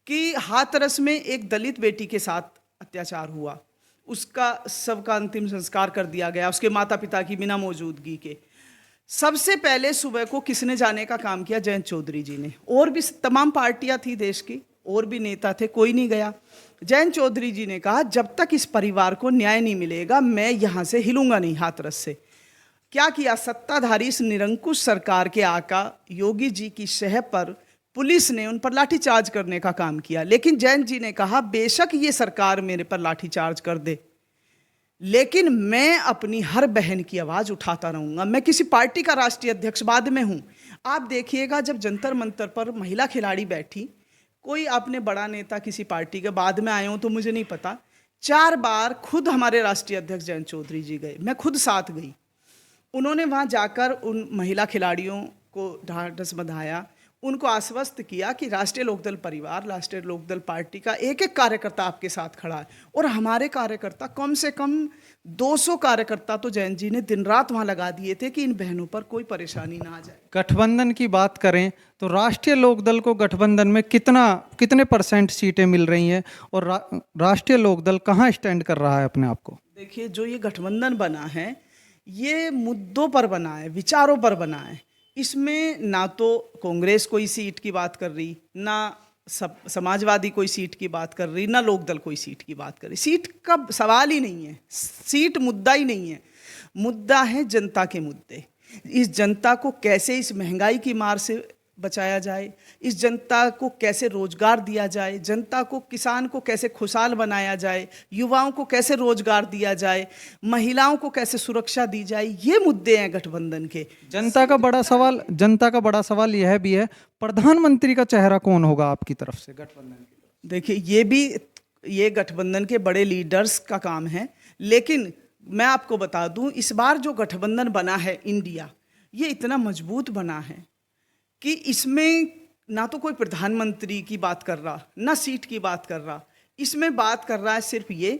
कि हाथरस में एक दलित बेटी के साथ अत्याचार हुआ, उसका सबका अंतिम संस्कार कर दिया गया उसके माता पिता की बिना मौजूदगी के। सबसे पहले सुबह को किसने जाने का काम किया? जयंत चौधरी जी ने। और भी तमाम पार्टियां थी देश की, और भी नेता थे, कोई नहीं गया। जयंत चौधरी जी ने कहा जब तक इस परिवार को न्याय नहीं मिलेगा मैं यहाँ से हिलूंगा नहीं हाथरस से। क्या किया? सत्ताधारी इस निरंकुश सरकार के आका योगी जी की शह पर पुलिस ने उन पर लाठीचार्ज करने का काम किया। लेकिन जयंत जी ने कहा बेशक ये सरकार मेरे पर लाठीचार्ज कर दे, लेकिन मैं अपनी हर बहन की आवाज़ उठाता रहूँगा। मैं किसी पार्टी का राष्ट्रीय अध्यक्ष बाद में हूँ। आप देखिएगा जब जंतर मंतर पर महिला खिलाड़ी बैठी, कोई आपने बड़ा नेता किसी पार्टी के बाद में आए हो तो मुझे नहीं पता, 4 बार खुद हमारे राष्ट्रीय अध्यक्ष जयंत चौधरी जी गए, मैं खुद साथ गई। उन्होंने वहाँ जाकर उन महिला खिलाड़ियों को ढाढ़स बंधाया, उनको आश्वस्त किया कि राष्ट्रीय लोकदल परिवार, राष्ट्रीय लोकदल पार्टी का एक एक कार्यकर्ता आपके साथ खड़ा है। और हमारे कार्यकर्ता, कम से कम 200 कार्यकर्ता तो जयंत जी ने दिन रात वहाँ लगा दिए थे कि इन बहनों पर कोई परेशानी ना आ जाए। गठबंधन की बात करें तो राष्ट्रीय लोकदल को गठबंधन में कितने % सीटें मिल रही हैं और राष्ट्रीय लोकदल कहाँ स्टैंड कर रहा है अपने आप को? देखिए, जो ये गठबंधन बना है ये मुद्दों पर बना है, विचारों पर बना है। इसमें ना तो कांग्रेस कोई सीट की बात कर रही, ना समाजवादी कोई सीट की बात कर रही, ना लोकदल कोई सीट की बात कर रही। सीट का सवाल ही नहीं है, सीट मुद्दा ही नहीं है। मुद्दा है जनता के मुद्दे। इस जनता को कैसे इस महंगाई की मार से बचाया जाए, इस जनता को कैसे रोजगार दिया जाए, जनता को, किसान को कैसे खुशहाल बनाया जाए, युवाओं को कैसे रोजगार दिया जाए, महिलाओं को कैसे सुरक्षा दी जाए, ये मुद्दे हैं गठबंधन के। जनता का बड़ा सवाल यह भी है, प्रधानमंत्री का चेहरा कौन होगा आपकी तरफ से गठबंधन की? देखिए, ये गठबंधन के बड़े लीडर्स का काम है। लेकिन मैं आपको बता दूं, इस बार जो गठबंधन बना है इंडिया, ये इतना मजबूत बना है कि इसमें ना तो कोई प्रधानमंत्री की बात कर रहा, ना सीट की बात कर रहा। इसमें बात कर रहा है सिर्फ ये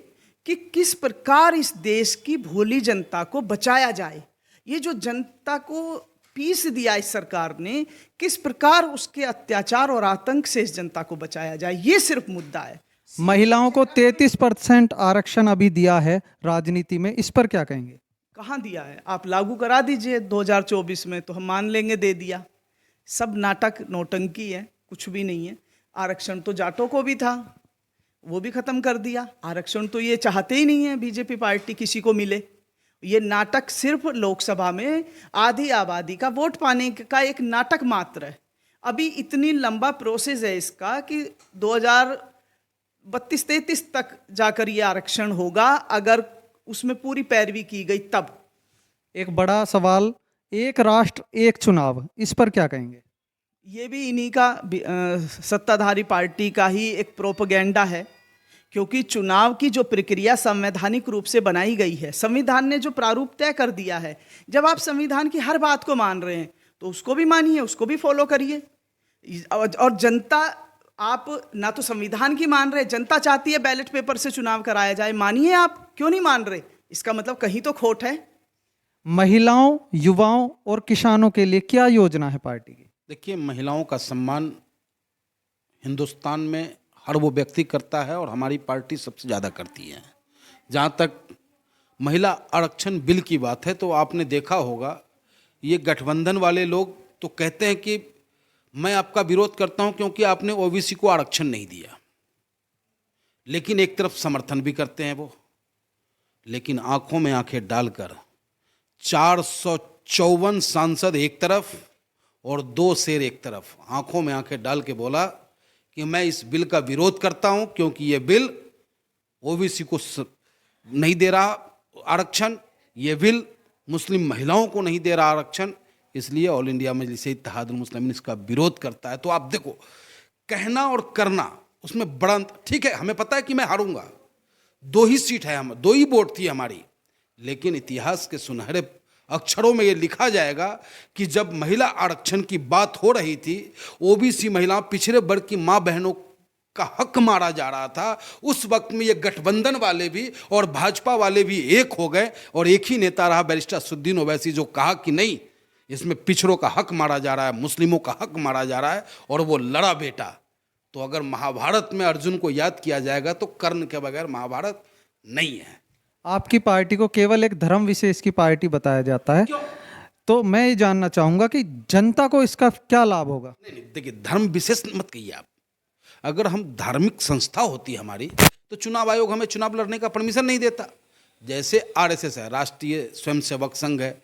कि किस प्रकार इस देश की भोली जनता को बचाया जाए। ये जो जनता को पीस दिया इस सरकार ने, किस प्रकार उसके अत्याचार और आतंक से इस जनता को बचाया जाए, ये सिर्फ मुद्दा है। महिलाओं को 33% आरक्षण अभी दिया है राजनीति में, इस पर क्या कहेंगे? कहाँ दिया है? आप लागू करा दीजिए 2024 में, तो हम मान लेंगे दे दिया। सब नाटक, नौटंकी है, कुछ भी नहीं है। आरक्षण तो जाटों को भी था, वो भी खत्म कर दिया। आरक्षण तो ये चाहते ही नहीं है बीजेपी पार्टी किसी को मिले। ये नाटक सिर्फ लोकसभा में आधी आबादी का वोट पाने का एक नाटक मात्र है। अभी इतनी लंबा प्रोसेस है इसका कि 2032-33 तक जाकर ये आरक्षण होगा, अगर उसमें पूरी पैरवी की गई तब। एक बड़ा सवाल, एक राष्ट्र एक चुनाव, इस पर क्या कहेंगे? ये भी इन्हीं का, सत्ताधारी पार्टी का ही एक प्रोपेगेंडा है, क्योंकि चुनाव की जो प्रक्रिया संवैधानिक रूप से बनाई गई है, संविधान ने जो प्रारूप तय कर दिया है, जब आप संविधान की हर बात को मान रहे हैं तो उसको भी मानिए, उसको भी फॉलो करिए। और जनता, आप ना तो संविधान की मान रहे, जनता चाहती है बैलेट पेपर से चुनाव कराया जाए, मानिए। आप क्यों नहीं मान रहे? इसका मतलब कहीं तो खोट है। महिलाओं, युवाओं और किसानों के लिए क्या योजना है पार्टी की? देखिए, महिलाओं का सम्मान हिंदुस्तान में हर वो व्यक्ति करता है और हमारी पार्टी सबसे ज़्यादा करती है। जहाँ तक महिला आरक्षण बिल की बात है, तो आपने देखा होगा ये गठबंधन वाले लोग तो कहते हैं कि मैं आपका विरोध करता हूँ क्योंकि आपने ओबीसी को आरक्षण नहीं दिया, लेकिन एक तरफ समर्थन भी करते हैं वो। लेकिन आंखों में आंखें डालकर 454 सांसद एक तरफ और 2 शेर एक तरफ, आंखों में आंखें डाल के बोला कि मैं इस बिल का विरोध करता हूं क्योंकि ये बिल ओबीसी को नहीं दे रहा आरक्षण, ये बिल मुस्लिम महिलाओं को नहीं दे रहा आरक्षण, इसलिए ऑल इंडिया मजलिस इत्तेहादुल मुस्लिमीन इसका विरोध करता है। तो आप देखो, कहना और करना उसमें बड़ा ठीक है, हमें पता है कि मैं हारूंगा, 2 ही सीट है, हम 2 ही वोट थी हमारी, लेकिन इतिहास के सुनहरे अक्षरों में ये लिखा जाएगा कि जब महिला आरक्षण की बात हो रही थी, ओबीसी महिलाओं, पिछड़े वर्ग की माँ बहनों का हक मारा जा रहा था, उस वक्त में ये गठबंधन वाले भी और भाजपा वाले भी एक हो गए और एक ही नेता रहा बैरिस्टर असदुद्दीन ओवैसी, जो कहा कि नहीं, इसमें पिछड़ों का हक मारा जा रहा है, मुस्लिमों का हक मारा जा रहा है, और वो लड़ा बेटा। तो अगर महाभारत में अर्जुन को याद किया जाएगा तो कर्ण के बगैर महाभारत नहीं है। आपकी पार्टी को केवल एक धर्म विशेष की पार्टी बताया जाता है, तो मैं ये जानना चाहूंगा कि जनता को इसका क्या लाभ होगा? नहीं, देखिए, धर्म विशेष मत कहिए आप। अगर हम धार्मिक संस्था होती हमारी तो चुनाव आयोग हमें चुनाव लड़ने का परमिशन नहीं देता। जैसे आरएसएस है, राष्ट्रीय स्वयंसेवक संघ है,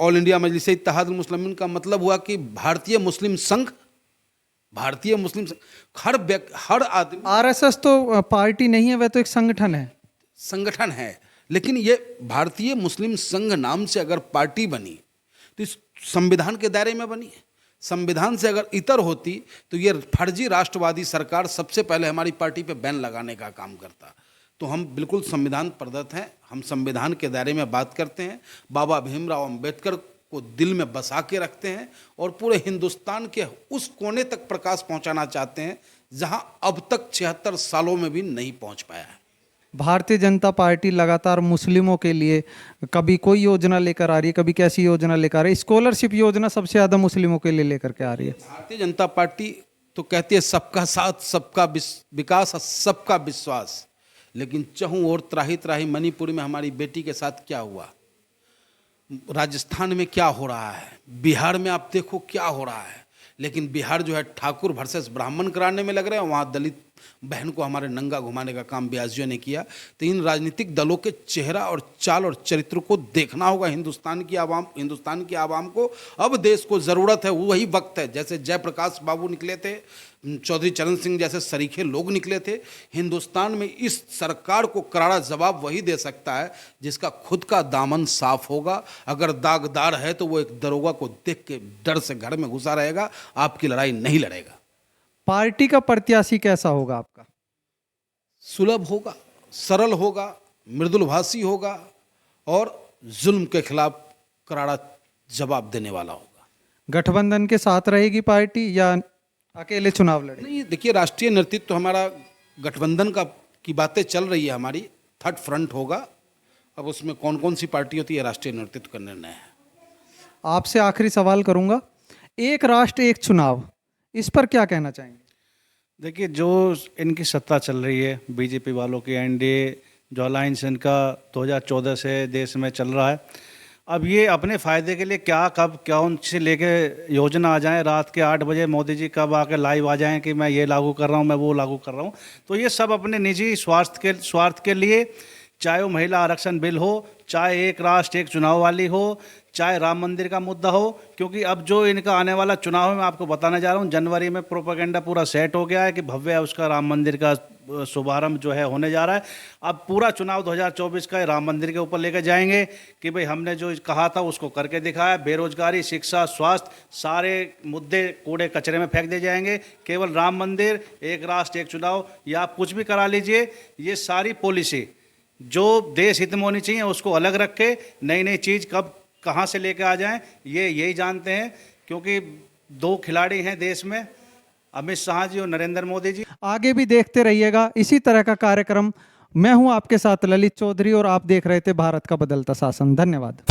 ऑल इंडिया मजलिस इत्तेहादुल मुस्लिमीन का मतलब हुआ कि भारतीय मुस्लिम संघ, भारतीय मुस्लिम संघ, हर आदमी। आरएसएस तो पार्टी नहीं है, वह तो एक संगठन है। संगठन है, लेकिन ये भारतीय मुस्लिम संघ नाम से अगर पार्टी बनी तो इस संविधान के दायरे में बनी है। संविधान से अगर इतर होती तो ये फर्जी राष्ट्रवादी सरकार सबसे पहले हमारी पार्टी पे बैन लगाने का काम करता। तो हम बिल्कुल संविधान प्रदत्त हैं, हम संविधान के दायरे में बात करते हैं, बाबा भीमराव अंबेडकर को दिल में बसा के रखते हैं और पूरे हिंदुस्तान के उस कोने तक प्रकाश पहुंचाना चाहते हैं जहां अब तक 76 सालों में भी नहीं पहुंच पाया है। भारतीय जनता पार्टी लगातार मुस्लिमों के लिए कभी कोई योजना लेकर आ रही है, कभी कैसी योजना लेकर आ रही है? स्कॉलरशिप योजना सबसे ज़्यादा मुस्लिमों के लिए लेकर के आ रही है। भारतीय जनता पार्टी तो कहती है सबका साथ, सबका विकास, सबका विश्वास, लेकिन चहूँ और त्राही त्राही मणिपुर में हमारी बेटी के साथ क्या हुआ, राजस्थान में क्या हो रहा है, बिहार में आप देखो क्या हो रहा है। लेकिन बिहार जो है ठाकुर वर्सेस ब्राह्मण कराने में लग रहे हैं, वहाँ दलित बहन को हमारे नंगा घुमाने का काम ब्याजियों ने किया। तो इन राजनीतिक दलों के चेहरा और चाल और चरित्र को देखना होगा हिंदुस्तान की आवाम को। अब देश को ज़रूरत है, वही वक्त है। जैसे जयप्रकाश बाबू निकले थे, चौधरी चरण सिंह जैसे सरीखे लोग निकले थे, हिंदुस्तान में इस सरकार को करारा जवाब वही दे सकता है जिसका खुद का दामन साफ होगा। अगर दागदार है तो वो एक दरोगा को देख के डर से घर में घुसा रहेगा, आपकी लड़ाई नहीं लड़ेगा। पार्टी का प्रत्याशी कैसा होगा आपका? सुलभ होगा, सरल होगा, मृदुलभाषी होगा और जुल्म के खिलाफ करारा जवाब देने वाला होगा। गठबंधन के साथ रहेगी पार्टी या अकेले चुनाव लड़ेगी? नहीं, देखिए, राष्ट्रीय नेतृत्व तो हमारा गठबंधन की बातें चल रही है, हमारी थर्ड फ्रंट होगा। अब उसमें कौन कौन सी पार्टी होती है, राष्ट्रीय नेतृत्व का निर्णय है। आपसे आखिरी सवाल करूंगा, एक राष्ट्र एक चुनाव, इस पर क्या कहना चाहेंगे? देखिए, जो इनकी सत्ता चल रही है, बीजेपी वालों की, एनडीए जो अलायंस इनका 2014 से देश में चल रहा है, अब ये अपने फ़ायदे के लिए क्या कब कौन से लेके योजना आ जाए, रात के 8 बजे मोदी जी कब आके लाइव आ जाएं कि मैं ये लागू कर रहा हूँ, मैं वो लागू कर रहा हूँ, तो ये सब अपने निजी स्वार्थ के लिए, चाहे वो महिला आरक्षण बिल हो, चाहे एक राष्ट्र एक चुनाव वाली हो, चाहे राम मंदिर का मुद्दा हो। क्योंकि अब जो इनका आने वाला चुनाव है, मैं आपको बताने जा रहा हूँ, जनवरी में प्रोपेगेंडा पूरा सेट हो गया है कि भव्य उसका राम मंदिर का शुभारंभ जो है होने जा रहा है। अब पूरा चुनाव 2024 का राम मंदिर के ऊपर लेकर जाएंगे कि भाई हमने जो कहा था उसको करके दिखाया। बेरोजगारी, शिक्षा, स्वास्थ्य, सारे मुद्दे कूड़े कचरे में फेंक दिए जाएंगे। केवल राम मंदिर, एक राष्ट्र एक चुनाव, या आप कुछ भी करा लीजिए, ये सारी पॉलिसी जो देश हित में होनी चाहिए उसको अलग रखे, नई नई चीज़ कब कहाँ से लेकर आ जाएं ये यही जानते हैं। क्योंकि 2 खिलाड़ी हैं देश में, अमित शाह जी और नरेंद्र मोदी जी। आगे भी देखते रहिएगा इसी तरह का कार्यक्रम। मैं हूं आपके साथ ललित चौधरी और आप देख रहे थे भारत का बदलता शासन। धन्यवाद।